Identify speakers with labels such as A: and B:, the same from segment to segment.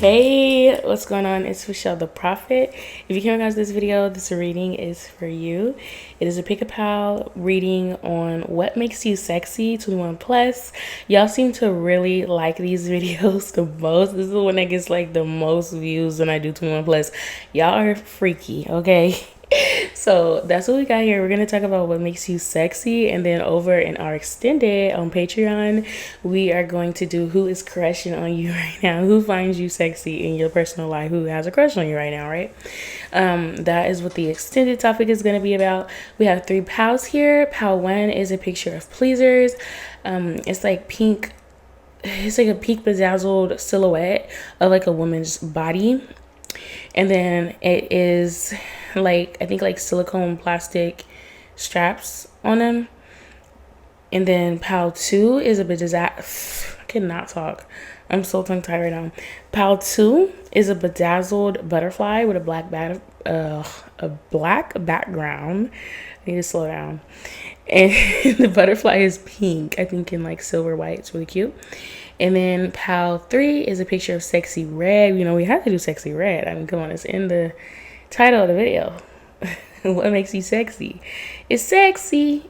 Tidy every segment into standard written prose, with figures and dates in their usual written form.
A: Hey, what's going on? It's Michelle the Prophet. If you came across this video, this reading is for you. It is a pick a pal reading on what makes you sexy 21 plus. Y'all seem to really like these videos the most. This is the one that gets like the most views when I do 21 plus. Y'all are freaky, okay? So that's what we got here. We're going to talk about what makes you sexy, and then over in our extended on Patreon, we are going to do who is crushing on you right now, who finds you sexy in your personal life, who has a crush on you right now, right? That is what the extended topic is going to be about. We have 3 pals here. Pal 1 is a picture of pleasers. It's like pink. It's like a pink bedazzled silhouette of like a woman's body. And then it is like, I think like silicone plastic straps on them. And then pal 2 is a bedazzled, I cannot talk. I'm so tongue tied right now. Pal 2 is a bedazzled butterfly with a black background. I need to slow down. And the butterfly is pink, I think in like silver white. It's really cute. And then pal 3 is a picture of sexy red. You know, we have to do sexy red. I mean, come on, it's in the title of the video. What makes you sexy? It's sexy.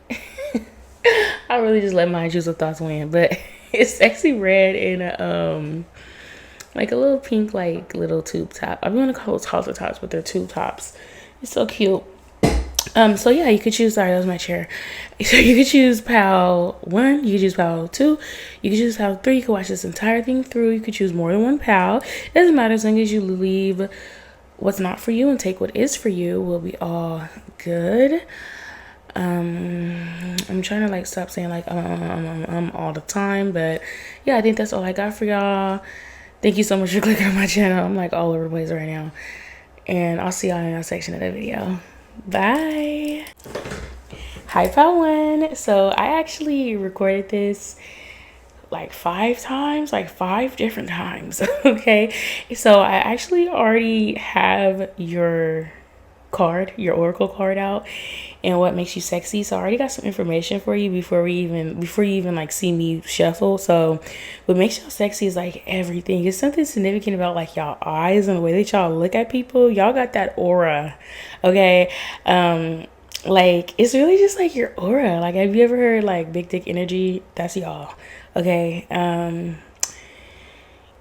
A: I really just let my intrusive thoughts win, but it's sexy red in a like a little pink like little tube top. I'm gonna call those halter tops, but they're tube tops. It's so cute. So yeah, you could choose, sorry, that was my chair. So you could choose pal 1, you could choose pal 2, you could choose pal 3, you could watch this entire thing through, you could choose more than one pal. It doesn't matter, as long as you leave what's not for you and take what is for you, we'll be all good. I'm trying to like stop saying like all the time, but yeah, I think that's all I got for y'all. Thank you so much for clicking on my channel. I'm like all over the place right now, and I'll see y'all in that section of the video. Bye. Hi pal 1. So I actually recorded this like 5 times, like 5 different times. Okay, so I actually already have your card, your oracle card out, and what makes you sexy. So I already got some information for you before you even like see me shuffle. So what makes y'all sexy is like everything. It's something significant about like y'all eyes and the way that y'all look at people. Y'all got that aura, okay? Like it's really just like your aura. Like, have you ever heard like big dick energy? That's y'all, okay?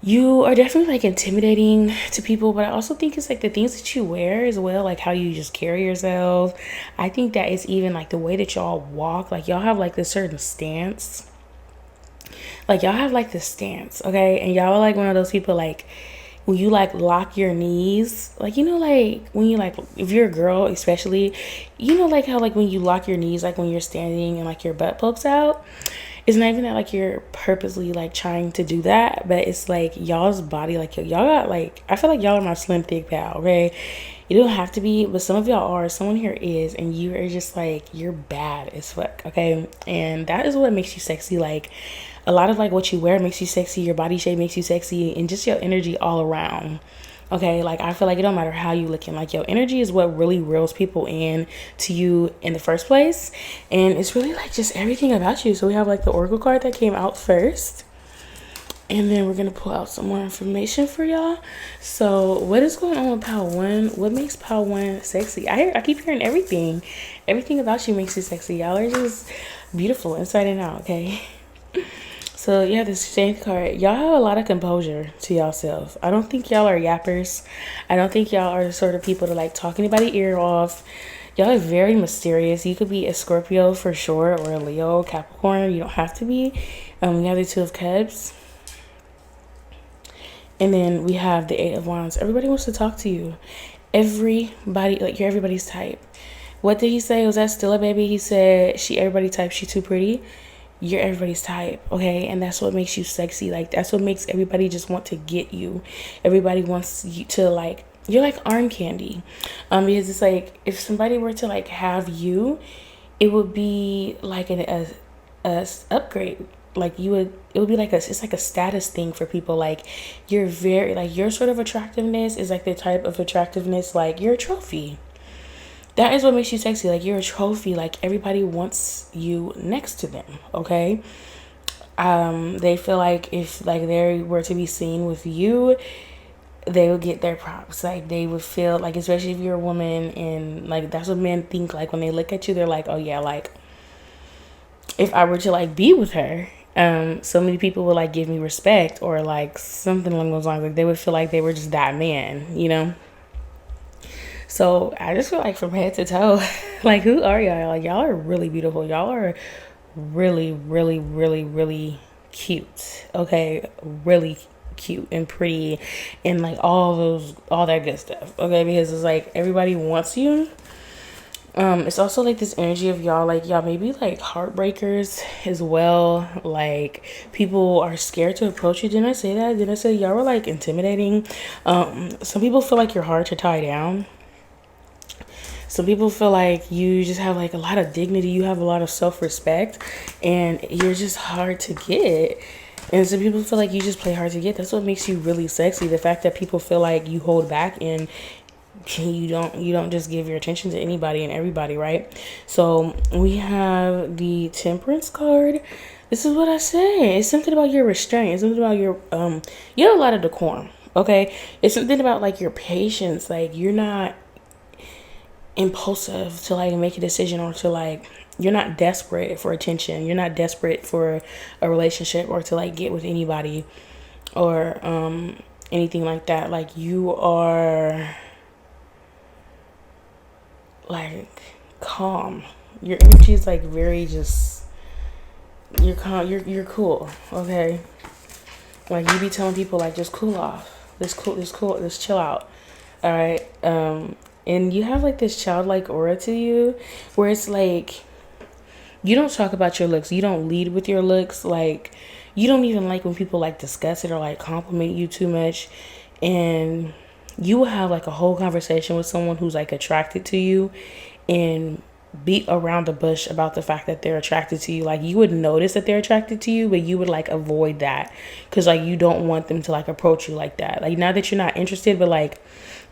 A: You are definitely like intimidating to people, but I also think it's like the things that you wear as well, like how you just carry yourself. I think that it's even like the way that y'all walk. Like y'all have like this certain stance. Like y'all have like this stance, okay? And y'all are like one of those people like when you like lock your knees, like, you know, like when you like, if you're a girl especially, you know, like how like when you lock your knees, like when you're standing and like your butt pokes out. It's not even that like you're purposely like trying to do that, but it's like y'all's body, like y'all got like, I feel like y'all are my slim thick pal, okay? You don't have to be, but some of y'all are. Someone here is, and you are just like, you're bad as fuck, okay? And that is what makes you sexy. Like a lot of like what you wear makes you sexy, your body shape makes you sexy, and just your energy all around. Okay, like I feel like it don't matter how you looking, like your energy is what really reels people in to you in the first place. And it's really like just everything about you. So we have like the oracle card that came out first, and then we're gonna pull out some more information for y'all. So what is going on with pal 1? What makes pal 1 sexy? I keep hearing everything about you makes you sexy. Y'all are just beautiful inside and out, okay? So yeah, this strength card, y'all have a lot of composure to yourself. I don't think y'all are yappers. I don't think y'all are the sort of people to like talk anybody ear off. Y'all are very mysterious. You could be a Scorpio for sure, or a Leo, Capricorn. You don't have to be. We have the 2 of Cups. And then we have the 8 of Wands. Everybody wants to talk to you. Everybody, like you're everybody's type. What did he say? Was that still a baby? He said, everybody type, she too pretty. You're everybody's type, okay? And that's what makes you sexy. Like that's what makes everybody just want to get you. Everybody wants you to like, you're like arm candy. Because it's like if somebody were to like have you, it would be like a upgrade. Like it would be like it's like a status thing for people. Like you're very, like your sort of attractiveness is like the type of attractiveness, like you're a trophy. That is what makes you sexy. Like you're a trophy. Like everybody wants you next to them, okay? They feel like if like they were to be seen with you, they would get their props. Like they would feel like, especially if you're a woman, and like that's what men think. Like when they look at you, they're like, oh yeah, like if I were to like be with her, so many people would like give me respect or like something along those lines. Like they would feel like they were just that man, you know. So I just feel like from head to toe, like who are y'all? Like y'all are really beautiful. Y'all are really, really, really, really cute. Okay, really cute and pretty, and like all that good stuff. Okay, because it's like everybody wants you. It's also like this energy of y'all maybe like heartbreakers as well. Like people are scared to approach you. Didn't I say that? Didn't I say y'all were like intimidating? Some people feel like you're hard to tie down. Some people feel like you just have like a lot of dignity, you have a lot of self-respect, and you're just hard to get. And some people feel like you just play hard to get. That's what makes you really sexy. The fact that people feel like you hold back and you don't just give your attention to anybody and everybody, right? So we have the Temperance card. This is what I say. It's something about your restraint. It's something about your you have a lot of decorum. Okay, it's something about like your patience. Like you're not impulsive to like make a decision, or to like you're not desperate for attention, you're not desperate for a relationship or to like get with anybody or anything like that. Like you are like calm, your energy is like very just, you're calm, you're cool. Okay, like you be telling people like just cool off, this chill out. All right. And you have like this childlike aura to you where it's like you don't talk about your looks, you don't lead with your looks. Like you don't even like when people like discuss it or like compliment you too much. And you will have like a whole conversation with someone who's like attracted to you and beat around the bush about the fact that they're attracted to you. Like you would notice that they're attracted to you, but you would like avoid that because like you don't want them to like approach you like that. Like not that you're not interested, but like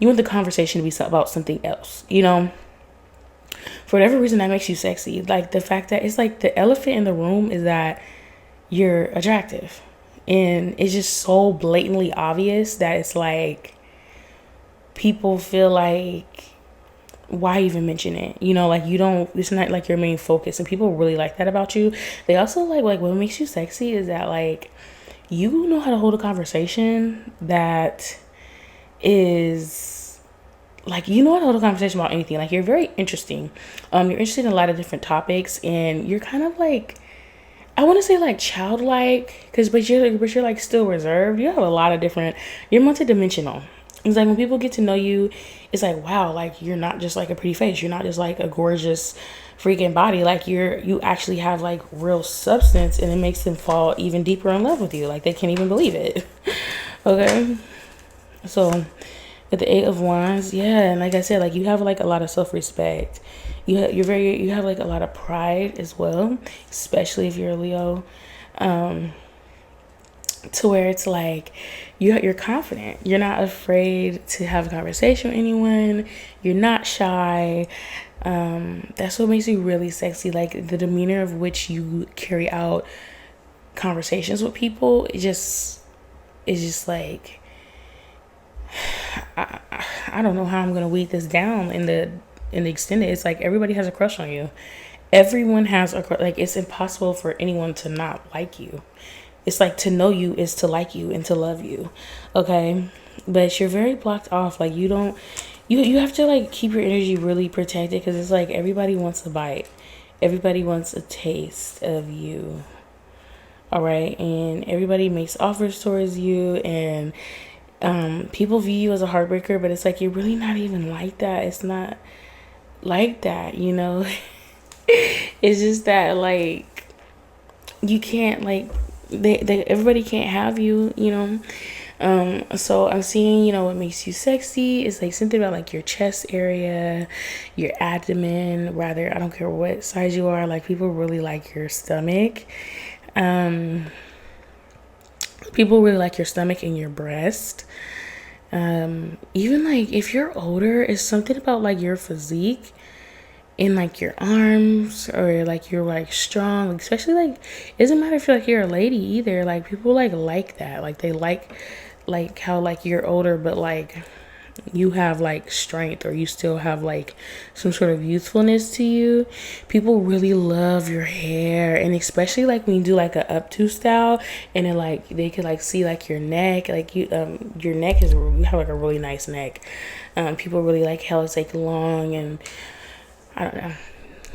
A: you want the conversation to be about something else, you know. For whatever reason that makes you sexy. Like the fact that it's like the elephant in the room is that you're attractive, and it's just so blatantly obvious that it's like people feel like, why even mention it? You know, like you don't, it's not like your main focus, and people really like that about you. They also like what makes you sexy is that like you know how to hold a conversation that is like, you know how to hold a conversation about anything. Like you're very interesting. You're interested in a lot of different topics, and you're kind of like, I want to say like childlike, but you're like still reserved. You have a lot of different, you're multidimensional. It's like when people get to know you, it's like, wow, like you're not just like a pretty face. You're not just like a gorgeous freaking body. Like you actually have like real substance, and it makes them fall even deeper in love with you. Like they can't even believe it. Okay. So with the Eight of Wands, yeah, and like I said, like you have like a lot of self-respect. You have like a lot of pride as well, especially if you're a Leo. To where it's like you're confident, you're not afraid to have a conversation with anyone, you're not shy. That's what makes you really sexy. Like the demeanor of which you carry out conversations with people, it's just like I don't know how I'm gonna weed this down in the extended. It's like everybody has a crush on you. Everyone has a crush. Like it's impossible for anyone to not like you. It's like to know you is to like you and to love you. Okay. But you're very blocked off. Like you don't, you have to like keep your energy really protected, because it's like everybody wants a bite. Everybody wants a taste of you. All right. And everybody makes offers towards you, and people view you as a heartbreaker, but it's like you're really not even like that. It's not like that, you know. It's just that like you can't like everybody can't have you, you know. So I'm seeing, you know, what makes you sexy is like something about like your chest area, your abdomen, rather, I don't care what size you are, like people really like your stomach. People really like your stomach and your breast. Even like if you're older, it's something about like your physique in like your arms, or like you're like strong, especially like it doesn't matter if you're like you're a lady either. Like people like that, like they like like how like you're older, but like you have like strength, or you still have like some sort of youthfulness to you. People really love your hair, and especially like when you do like a updo style, and then like they could like see like your neck, like your neck is, you have like a really nice neck. People really like how it's like long, and I don't know,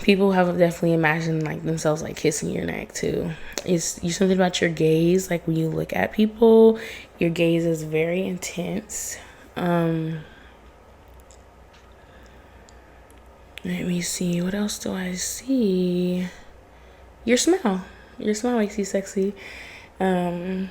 A: people have definitely imagined like themselves like kissing your neck too. It's you something about your gaze, like when you look at people, your gaze is very intense. Let me see, what else do I see? Your smile. Your smile makes you sexy. Um,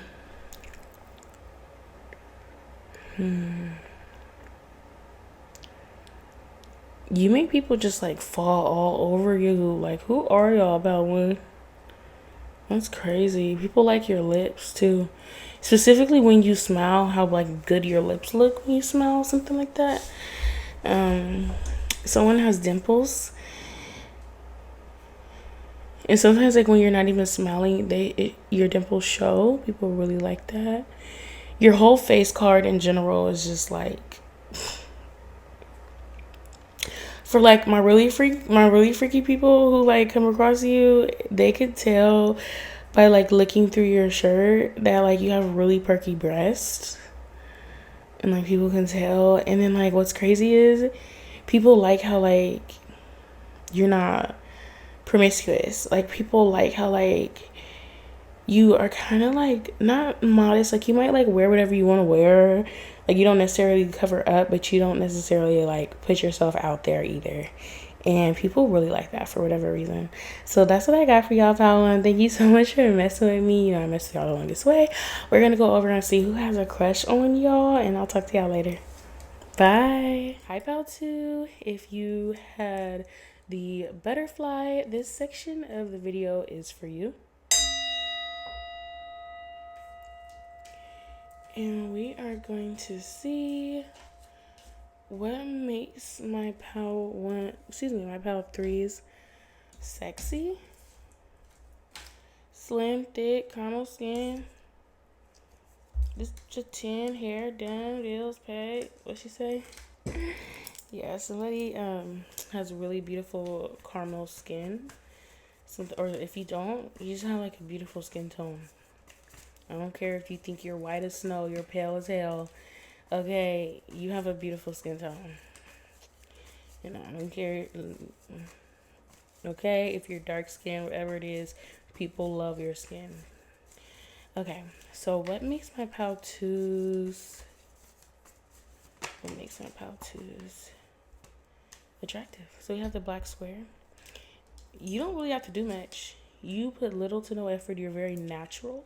A: you make people just like fall all over you. Like, who are y'all about one? That's crazy. People like your lips too. Specifically when you smile, how like good your lips look when you smile, something like that. Um, Someone has dimples, and sometimes like when you're not even smiling, your dimples show. People really like that. Your whole face card in general is just like, for like my really freaky people who like come across you, they could tell by like looking through your shirt that like you have really perky breasts, and like people can tell. And then like what's crazy is people like how like you're not promiscuous. Like people like how like you are kind of like not modest. Like you might like wear whatever you want to wear. Like you don't necessarily cover up, but you don't necessarily like put yourself out there either. And people really like that for whatever reason. So that's what I got for y'all, Paola. Thank you so much for messing with me. You know, I messed with y'all along this way. We're going to go over and see who has a crush on y'all. And I'll talk to y'all later. Bye. Hi, Pal2. If you had the butterfly, this section of the video is for you. And we are going to see what makes my my Pal 3s sexy. Slim, thick, caramel skin. Just 10, hair done, nails packed. What she say? Yeah, somebody has really beautiful caramel skin. Or if you don't, you just have like a beautiful skin tone. I don't care if you think you're white as snow, you're pale as hell. Okay, you have a beautiful skin tone. You know, I don't care. Okay, if you're dark skin, whatever it is, people love your skin. Okay, so what makes my Pal 2s? What makes my Pal 2s attractive? So we have the black square. You don't really have to do much. You put little to no effort. You're very natural.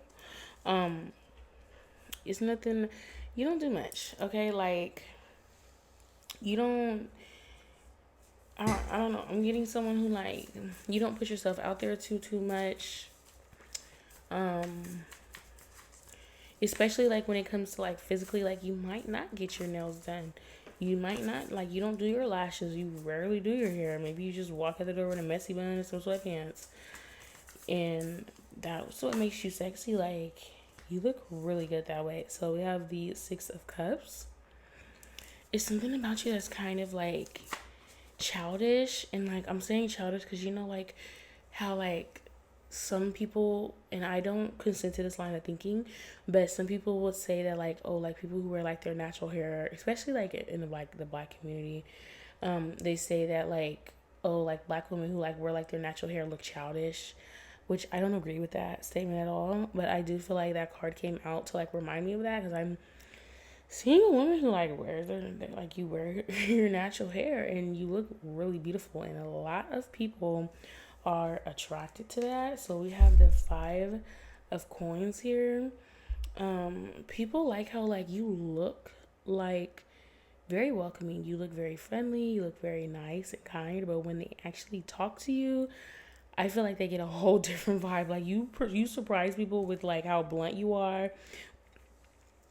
A: It's nothing. You don't do much. Okay, like you don't. I don't know. I'm getting someone who like you don't put yourself out there too much. Especially like when it comes to like physically, like you might not get your nails done. You might not, like, you don't do your lashes. You rarely do your hair. Maybe you just walk out the door with a messy bun and some sweatpants. And that's what makes you sexy. Like, you look really good that way. So we have the 6 of Cups. It's something about you that's kind of like childish. And like, I'm saying childish because you know, like, how like some people, and I don't consent to this line of thinking, but some people would say that like, oh, like people who wear like their natural hair, especially like in the black community, they say that like, oh, like black women who like wear like their natural hair look childish, which I don't agree with that statement at all. But I do feel like that card came out to like remind me of that, because I'm seeing a woman who like wears like you wear your natural hair and you look really beautiful, and a lot of people are attracted to that. So we have the 5 of Coins here. People like how like you look like very welcoming. You look very friendly. You look very nice and kind. But when they actually talk to you, I feel like they get a whole different vibe. Like you surprise people with like how blunt you are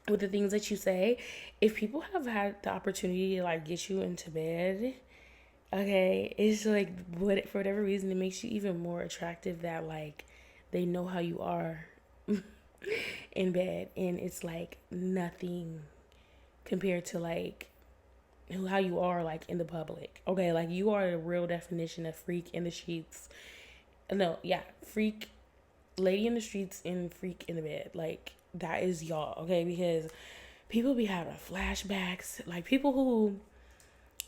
A: with the things that you say. If people have had the opportunity to like get you into bed, okay, it's like for whatever reason it makes you even more attractive, that like they know how you are. in bed, and it's like nothing compared to like how you are like in the public. Okay, like you are the real definition of freak in the sheets. No, yeah, freak, lady in the streets and freak in the bed. Like that is y'all, okay? Because people be having flashbacks, like people who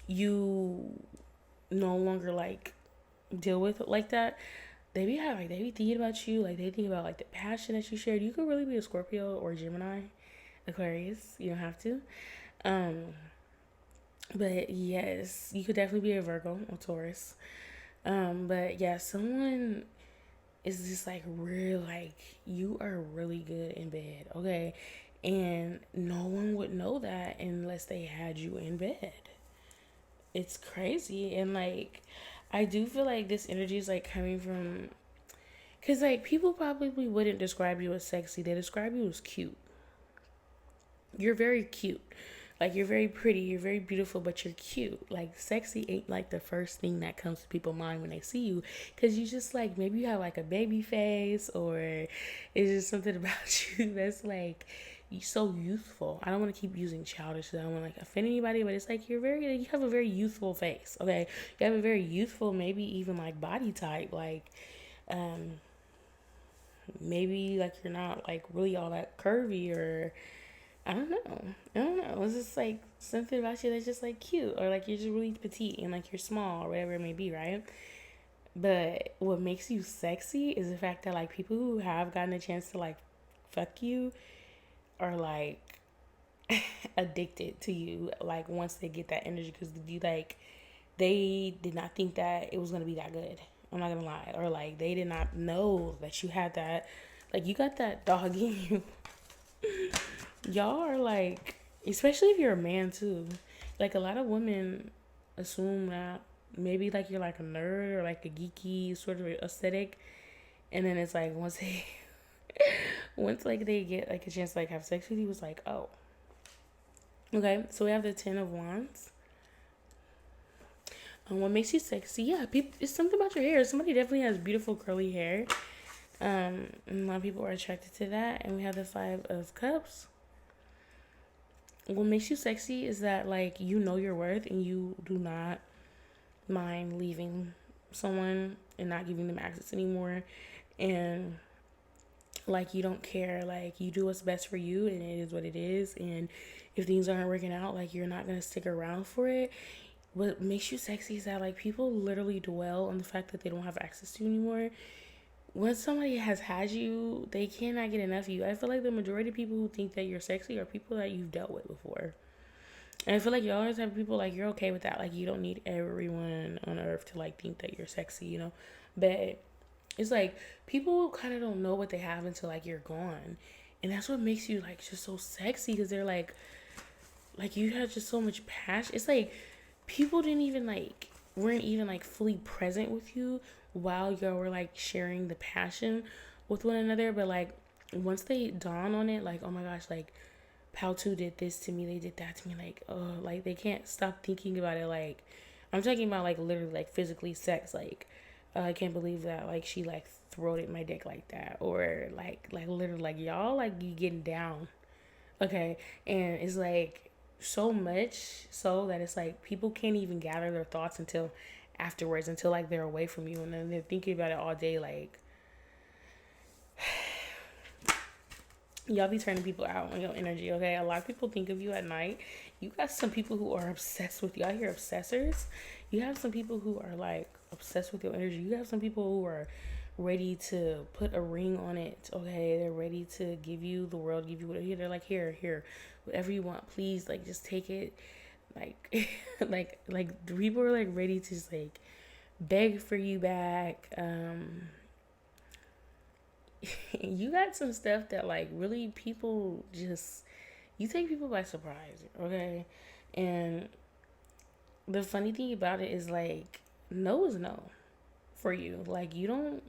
A: you no longer like deal with like that. They be having, like, they be thinking about you, like they think about like the passion that you shared. You could really be a Scorpio or Gemini, Aquarius. You don't have to. Um, but yes, you could definitely be a Virgo or Taurus. But yeah, someone is just like real, like you are really good in bed, okay? And no one would know that unless they had you in bed. It's crazy. And like, I do feel like this energy is like coming from, because like people probably wouldn't describe you as sexy, they describe you as cute. You're very cute. Like you're very pretty, you're very beautiful, but you're cute. Like sexy ain't like the first thing that comes to people's mind when they see you, because you just like, maybe you have like a baby face, or it's just something about you that's like you so youthful. I don't want to keep using childish because I don't want to like offend anybody, but it's like you have a very youthful face. Okay, you have a very youthful, maybe even like body type. Like maybe like you're not like really all that curvy, or I don't know. I don't know. It's just like something about you that's just like cute, or like you're just really petite and like you're small or whatever it may be, right? But what makes you sexy is the fact that like people who have gotten a chance to like fuck you are like addicted to you. Like once they get that energy, because you like they did not think that it was gonna be that good. I'm not gonna lie, or like they did not know that you had that. Like you got that dog in you. Y'all are like, especially if you're a man too, like a lot of women assume that maybe like you're like a nerd or like a geeky sort of aesthetic, and then it's like once they once like they get like a chance to like have sex with you, it's like, oh, okay. So we have the 10 of Wands. What makes you sexy? Yeah, people, it's something about your hair. Somebody definitely has beautiful curly hair. And a lot of people are attracted to that. And we have the 5 of Cups. What makes you sexy is that like you know your worth, and you do not mind leaving someone and not giving them access anymore, and like you don't care, like you do what's best for you, and it is what it is. And if things aren't working out, like you're not gonna stick around for it. What makes you sexy is that like people literally dwell on the fact that they don't have access to you anymore. Once somebody has had you, they cannot get enough of you. I feel like the majority of people who think that you're sexy are people that you've dealt with before. And I feel like you always have people like you're okay with that. Like you don't need everyone on earth to like think that you're sexy, you know? But it's like people kind of don't know what they have until like you're gone. And that's what makes you like just so sexy, because they're like you have just so much passion. It's like people didn't even like weren't even like fully present with you while y'all were like sharing the passion with one another. But like once they dawn on it, like, oh my gosh, like Powtu did this to me, they did that to me, like, oh, like they can't stop thinking about it. Like I'm talking about like literally like physically sex, like I can't believe that like she like throated my dick like that, or like literally like y'all like you getting down, okay? And it's like so much so that it's like people can't even gather their thoughts until afterwards, until like they're away from you, and then they're thinking about it all day. Like y'all be turning people out on your energy, okay? A lot of people think of you at night. You got some people who are obsessed with you. I hear obsessors. You have some people who are like obsessed with your energy. You have some people who are ready to put a ring on it, okay? They're ready to give you the world, give you whatever. They're like, here, whatever you want, please, like just take it. Like like people are like ready to just like beg for you back. You got some stuff that like really people just, you take people by surprise, okay? And the funny thing about it is like no is no for you. Like you don't,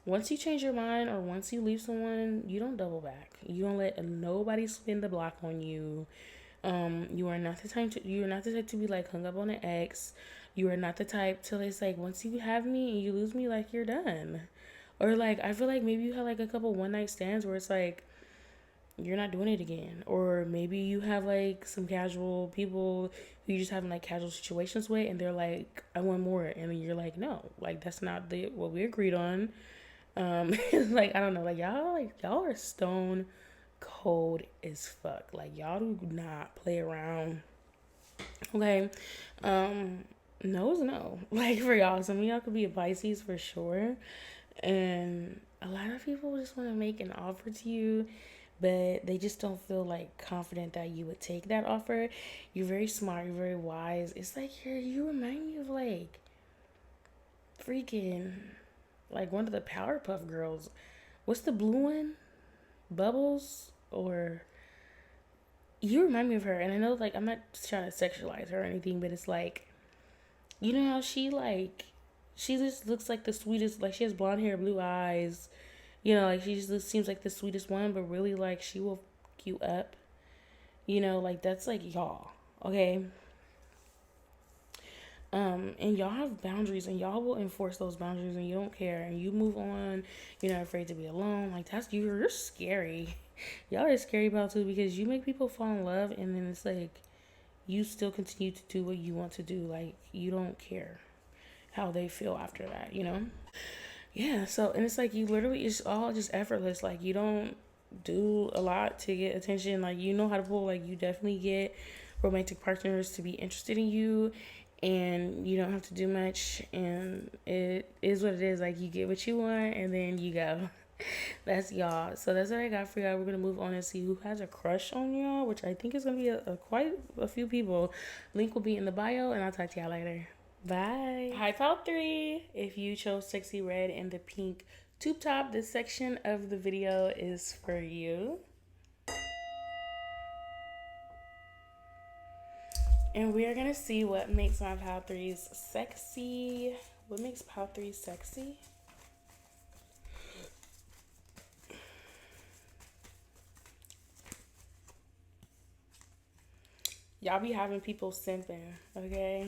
A: once you change your mind or once you leave someone, you don't double back. You don't let nobody spin the block on you. You are not the type to be like hung up on an ex. You are not the type to, it's like once you have me and you lose me, like you're done. Or like I feel like maybe you had like a couple one night stands where it's like you're not doing it again. Or maybe you have like some casual people who you just having like casual situations with, and they're like, I want more, and then you're like, no, like that's not the what we agreed on. Like I don't know, like y'all are stone cold as fuck. Like y'all do not play around. Okay. No is no. Like for y'all, some of y'all could be a Pisces for sure. And a lot of people just want to make an offer to you, but they just don't feel like confident that you would take that offer. You're very smart, you're very wise. It's like you remind me of like freaking like one of the Powerpuff Girls. What's the blue one? Bubbles? Or you remind me of her. And I know like I'm not trying to sexualize her or anything, but it's like, you know how she just looks like the sweetest, like she has blonde hair, blue eyes, you know, like she just seems like the sweetest one, but really like she will fuck you up, you know, like that's like y'all, okay? And y'all have boundaries, and y'all will enforce those boundaries, and you don't care, and you move on. You're not afraid to be alone. Like that's you're scary. Y'all are scary about too, because you make people fall in love, and then it's like you still continue to do what you want to do. Like you don't care how they feel after that, you know? Yeah, so and it's like you literally it's all just effortless. Like you don't do a lot to get attention. Like you know how to pull, like you definitely get romantic partners to be interested in you, and you don't have to do much, and it is what it is. Like you get what you want and then you go. That's y'all. So that's what I got for y'all. We're gonna move on and see who has a crush on y'all, which I think is gonna be a quite a few people. Link will be in the bio, and I'll talk to y'all later. Bye. Hi, Pal 3. If you chose sexy red and the pink tube top, this section of the video is for you. And we are gonna see what makes my Pal 3s sexy. What makes Pal 3 sexy? Y'all be having people simping, okay?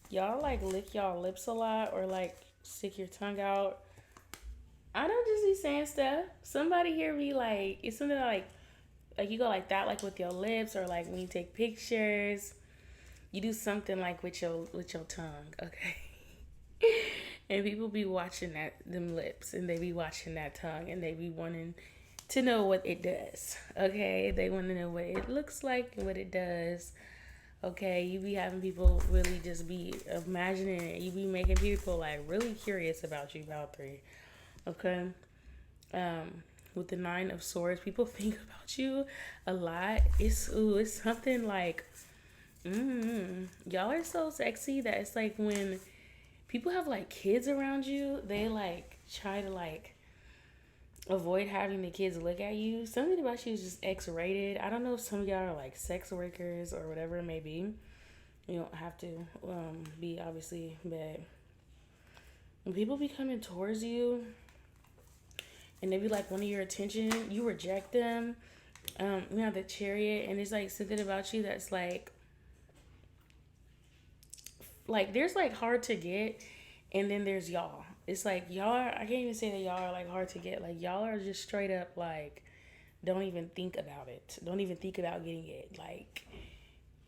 A: Y'all like lick y'all lips a lot or like stick your tongue out. I don't just be saying stuff. Somebody hear me like it's something like you go like that, like with your lips, or like when you take pictures, you do something like with your tongue, okay? And people be watching them lips, and they be watching that tongue, and they be wanting to know what it does, okay? They want to know what it looks like and what it does, okay? You be having people really just be imagining it. You be making people like really curious about you, about 3, okay? With the 9 of Swords, people think about you a lot. It's something like, y'all are so sexy that it's like when people have like kids around you, they like try to like avoid having the kids look at you. Something about you is just X-rated. I don't know if some of y'all are like sex workers or whatever it may be. You don't have to be, obviously, but when people be coming towards you and they be like wanting your attention, you reject them. You have the Chariot, and it's like something about you that's like there's like hard to get, and then there's y'all. It's like y'all are, I can't even say that y'all are like hard to get. Like y'all are just straight up like, don't even think about it. Don't even think about getting it. Like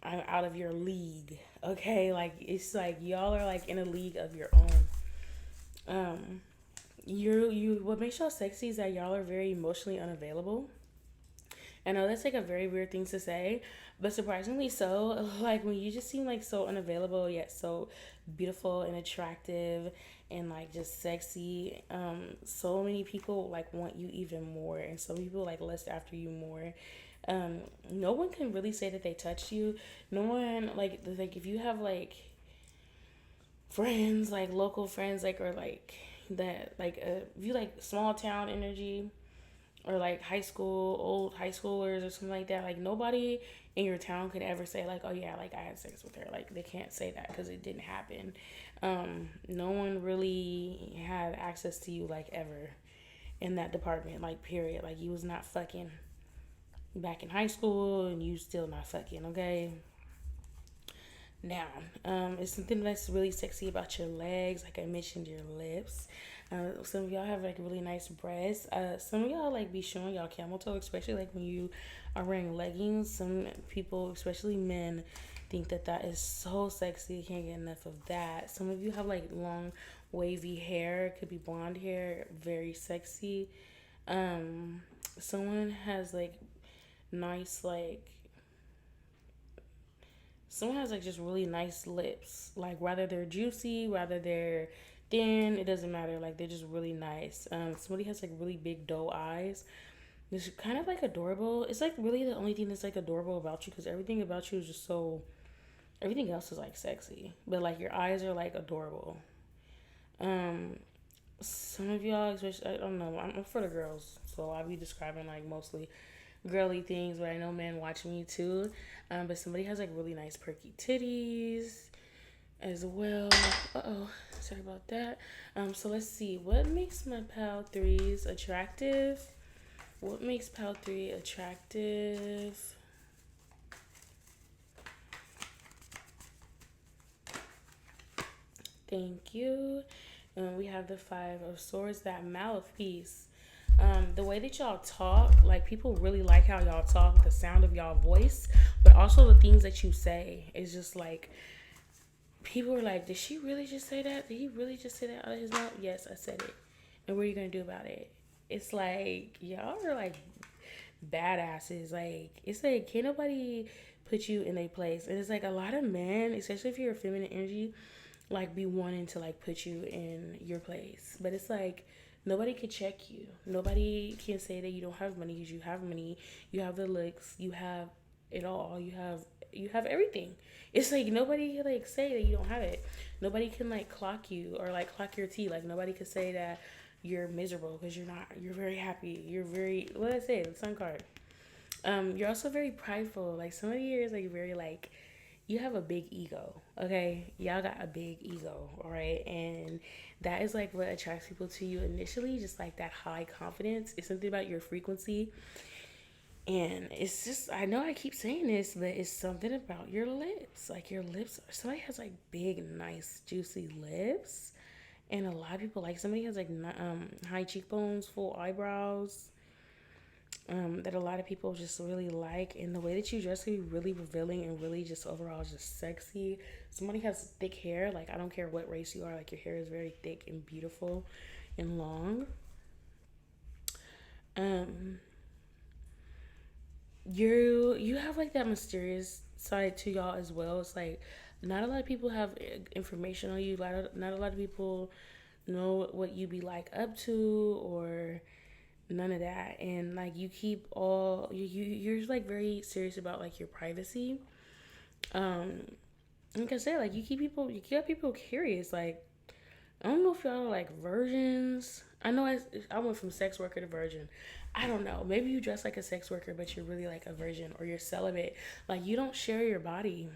A: I'm out of your league. Okay, like it's like y'all are like in a league of your own. You what makes y'all sexy is that y'all are very emotionally unavailable. I know that's like a very weird thing to say, but surprisingly so. Like when you just seem like so unavailable yet so beautiful and attractive and like just sexy, so many people like want you even more, and so people like lust after you more. No one can really say that they touched you. No one like if you have like friends, like local friends, like or like that, like if you like small town energy, or like old high schoolers or something like that, like nobody in your town could ever say like, oh yeah, like I had sex with her. Like they can't say that because it didn't happen. No one really had access to you like ever in that department, like period. Like you was not fucking back in high school, and you still not fucking, okay? Now, it's something that's really sexy about your legs. Like I mentioned, your lips. Some of y'all have like really nice breasts. Some of y'all like be showing y'all camel toe, especially like when you are wearing leggings. Some people, especially men, think that that is so sexy. Can't get enough of that. Some of you have like long, wavy hair. It could be blonde hair, very sexy. Um, Someone has like nice like someone has like just really nice lips. Like whether they're juicy, whether they're thin, it doesn't matter. Like they're just really nice. Somebody has like really big doe eyes. It's kind of like adorable. It's like really the only thing that's like adorable about you because everything about you is just so. Everything else is like sexy, but like your eyes are like adorable. Um, some of y'all, especially I don't know, I'm for the girls, so I'll be describing like mostly girly things, but I know men watch me too. But somebody has like really nice perky titties as well. Uh-oh, sorry about that. So let's see, what makes my pal threes attractive? What makes pal three attractive? Thank you. And we have the five of swords, that mouthpiece. The way that y'all talk, like people really like how y'all talk, the sound of y'all voice, but also the things that you say. It's just like people are like, did she really just say that? Did he really just say that out of his mouth? Yes, I said it. And what are you gonna do about it? It's like y'all are like badasses. Like it's like can't nobody put you in a place. And it's like a lot of men, especially if you're a feminine energy, like be wanting to like put you in your place. But it's like nobody could check you. Nobody can say that you don't have money because you have money. You have the looks. You have it all. You have everything. It's like nobody can like say that you don't have it. Nobody can like clock you or like clock your tea. Like nobody can say that you're miserable because you're not. You're very happy. You're very what did I say? The sun card. You're also very prideful. Like some of you is like very like you have a big ego. Okay, y'all got a big ego, all right, and that is like what attracts people to you initially. Just like that high confidence. It's something about your frequency, and it's just I know I keep saying this, but it's something about your lips. Like your lips. Somebody has like big, nice, juicy lips, and a lot of people like somebody has like high cheekbones, full eyebrows that a lot of people just really like. And the way that you dress can be really revealing and really just overall just sexy. Somebody has thick hair, like I don't care what race you are, like your hair is very thick and beautiful and long. Um, you have like that mysterious side to y'all as well. It's like not a lot of people have information on you. Not a lot of people know what you be like up to or none of that. And like you keep all you're like very serious about like your privacy. um like I said, like you keep people curious. Like I don't know if y'all are like virgins. I know I went from sex worker to virgin. I don't know, maybe you dress like a sex worker but you're really like a virgin, or you're celibate. Like you don't share your body.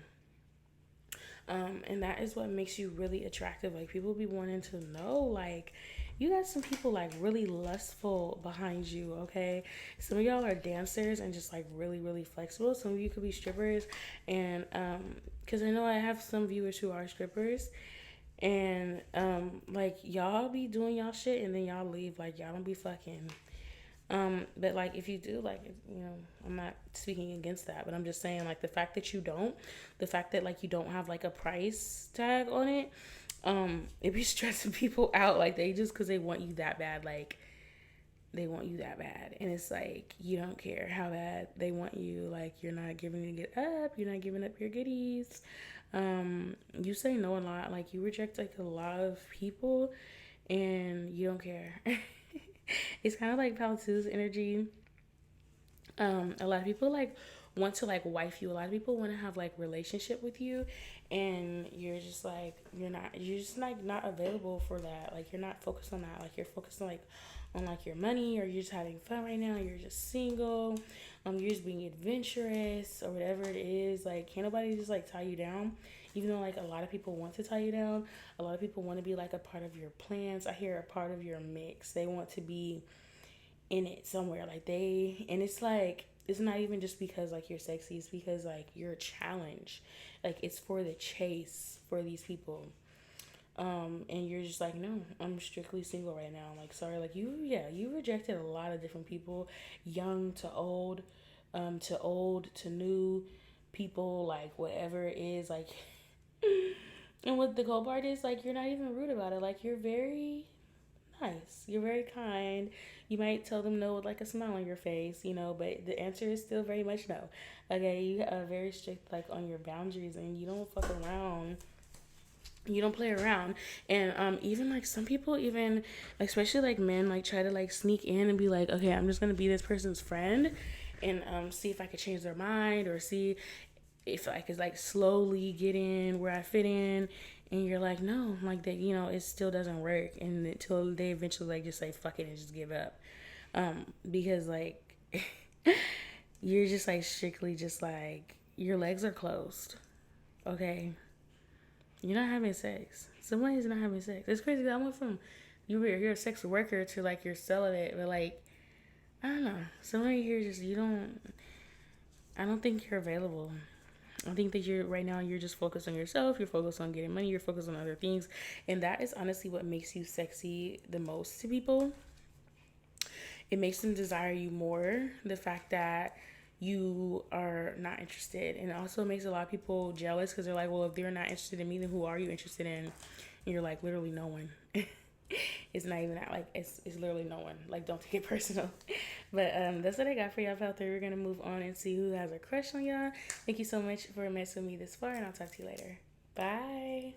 A: And that is what makes you really attractive. Like people be wanting to know, like you got some people like really lustful behind you. Okay, some of y'all are dancers and just like really really flexible. Some of you could be strippers, and because I know I have some viewers who are strippers, and like y'all be doing y'all shit and then y'all leave. Like y'all don't be fucking. But like if you do, like I'm not speaking against that, but I'm just saying like the fact that you don't, the fact that like you don't have like a price tag on it, it be stressing people out. Like they just because they want you that bad, like they want you that bad, and it's like you don't care how bad they want you. Like you're not giving it up, you're not giving up your goodies. You say no a lot, like you reject like a lot of people, and you don't care. It's kind of like Palatu's energy. A lot of people like want to like wife you. A lot of people want to have like relationship with you, and you're just like you're just like not available for that. Like you're not focused on that. Like you're focused on like your money, or you're just having fun right now. You're just single. You're just being adventurous or whatever it is. Like can't nobody just like tie you down. Even though like a lot of people want to tie you down, a lot of people want to be like a part of your plans. I hear a part of your mix. They want to be in it somewhere. Like and it's like it's not even just because like you're sexy. It's because like you're a challenge. Like it's for the chase for these people. And you're just like, no, I'm strictly single right now. I'm like, sorry, like you rejected a lot of different people, young to old to new people, like whatever it is, like. And what the cool part is, like, you're not even rude about it. Like, you're very nice. You're very kind. You might tell them no with like a smile on your face, you know, but the answer is still very much no. Okay, you are very strict like on your boundaries, and you don't fuck around. You don't play around. And even like some people, even especially like men, like try to like sneak in and be like, okay, I'm just gonna be this person's friend, and see if I could change their mind, or see if I could like slowly get in where I fit in. And you're like, no, like that, you know, it still doesn't work. And until they eventually like just say fuck it and just give up. Because like you're just like strictly just like your legs are closed. Okay. You're not having sex. Somebody's not having sex. It's crazy that I went from you're a sex worker to like you're celibate, but like I don't know. Somebody here just you don't. I don't think you're available. I think that you're right now. You're just focused on yourself. You're focused on getting money. You're focused on other things, and that is honestly what makes you sexy the most to people. It makes them desire you more. The fact that you are not interested, and it also makes a lot of people jealous because they're like, well, if they're not interested in me, then who are you interested in? And you're like, literally no one. It's not even that, like it's literally no one. Like, don't take it personal. But that's what I got for y'all out there. We're gonna move on and see who has a crush on y'all. Thank you so much for messing with me this far, and I'll talk to you later. Bye.